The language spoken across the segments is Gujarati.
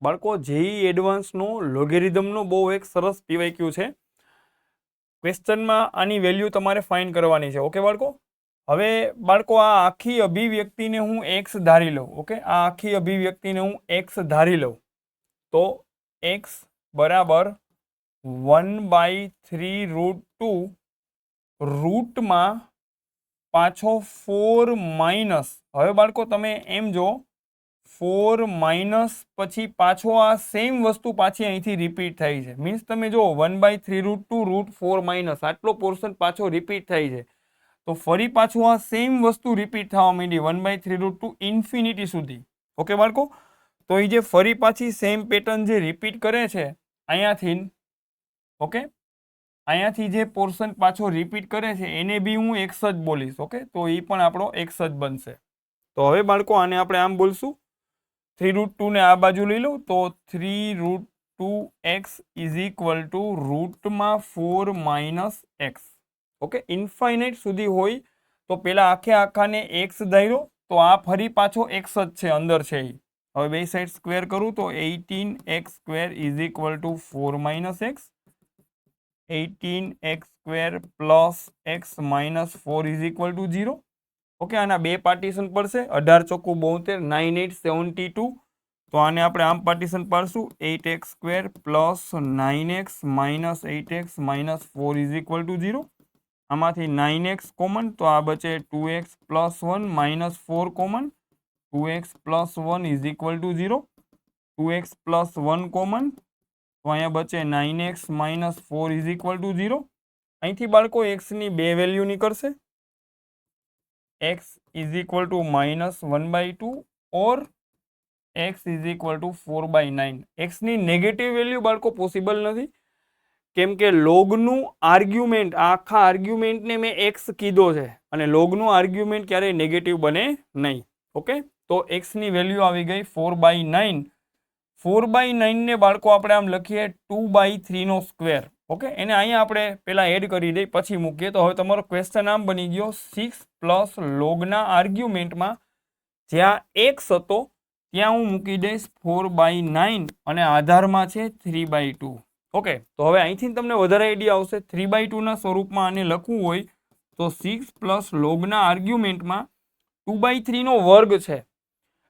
બાળકો જેઈ એડવાન્સનો લોગેરિધમનો બહુ એક સરસ પીવાયક્યુ છે. ક્વેશ્ચનમાં આની વેલ્યુ તમારે ફાઇન્ડ કરવાની છે. ઓકે બાળકો. હવે બાળકો આ આખી અભિવ્યક્તિને હું એક્સ ધારી લઉં. ઓકે, આ આખી અભિવ્યક્તિને હું એક્સ ધારી લઉં તો એક્સ બરાબર 1/3√2 રૂટમાં પાછો 4 માઇનસ. હવે બાળકો તમે એમ જો 4 માઇનસ પછી પાછો આ સેમ વસ્તુ પાછી અહીંથી રિપીટ થાય છે. મીન્સ તમે જો 1/3√2 √4 માઇનસ આટલો પોર્શન પાછો રિપીટ થાય છે. તો ફરી પાછું આ સેમ વસ્તુ રિપીટ થવા માંડી 1/3√2 ઇન્ફિનિટી સુધી. ઓકે બાળકો, તો એ જે ફરી પાછી સેમ પેટર્ન જે રિપીટ કરે છે અહીંયાથી, ઓકે, અહીંયાથી જે પોર્શન પાછો રિપીટ કરે છે એને બી હું એક્સ જ બોલીશ. ઓકે, તો એ પણ આપણો એક્સ જ બનશે. તો હવે બાળકો આને આપણે આમ બોલશું, 3√2 ને આ બાજુ લઈ લઉં તો 3√2x ઇઝ ઇક્વલ ટુ રૂટમાં 4 માઇનસ એક્સ. ઓકે, ઇન્ફાઇનાઇટ સુધી હોય તો પેલા આખે આખાને એક્સ ધાર્યો તો આ ફરી પાછો એક્સ જ છે, અંદર છે. હવે બે સાઈડ સ્ક્વેર કરું તો 18x² is equal two 4 minus x. 18x² plus x minus 4 is equal to 0. Okay, આના બે પાર્ટીશન પડશે. 18 ચોખ્ખું 72, 9 8 72. તો આને આપણે આમ પાર્ટીશન પાડશું 8x² plus 9x minus 8x minus 4 is equal to 0. આમાંથી 9x કોમન તો આ બચે 2x plus 1 minus 4 common. 2x plus 1 is equal to 0. 2x plus 1 common તો અહીંયા બચે 9x minus 4 is equal to 0. અહીંથી બાળકો એક્સની બે વેલ્યુ નીકળશે. x is equal to minus 1/2 or x is equal to 4/9. એક્સની નેગેટિવ વેલ્યુ બાળકો પોસિબલ નથી, કેમ કે લોગનું આર્ગ્યુમેન્ટ, આખા આર્ગ્યુમેન્ટને મેં એક્સ કીધો છે અને લોગનું આર્ગ્યુમેન્ટ ક્યારેય નેગેટિવ બને નહીં. ઓકે, તો એક્સની વેલ્યુ આવી ગઈ 4/9. 4/9 ને બાળકો આપણે આમ લખીએ 2/3 નો સ્ક્વેર. ઓકે, એને અહીંયા આપણે પહેલા એડ કરી દઈએ પછી મૂકીએ. તો હવે તમારો ક્વેશ્ચન આમ બની ગયો 6 પ્લસ લોગના આર્ગ્યુમેન્ટમાં જ્યાં એક્સ હતો ત્યાં હું મૂકી દઈશ 4/9 અને આધારમાં છે 3/2. ઓકે, તો હવે અહીંથી તમને વધારે આઈડિયા આવશે. 3/2 ના સ્વરૂપમાં આને લખવું હોય તો 6 પ્લસ લોગના આર્ગ્યુમેન્ટમાં 2/3 નો વર્ગ છે,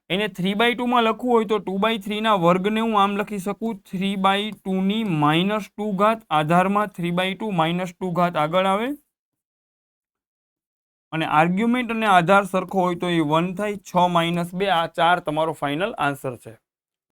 એને 3/2 માં લખવું હોય તો 2/3 ના વર્ગને હું આમ લખી શકું 3/2 ની -2 ઘાત. આધારમાં 3/2 -2 ઘાત આગળ આવે અને આર્ગ્યુમેન્ટ અને આધાર સરખો હોય તો એ 1 થાય. 6 - 2 આ 4 તમારો ફાઇનલ આન્સર છે.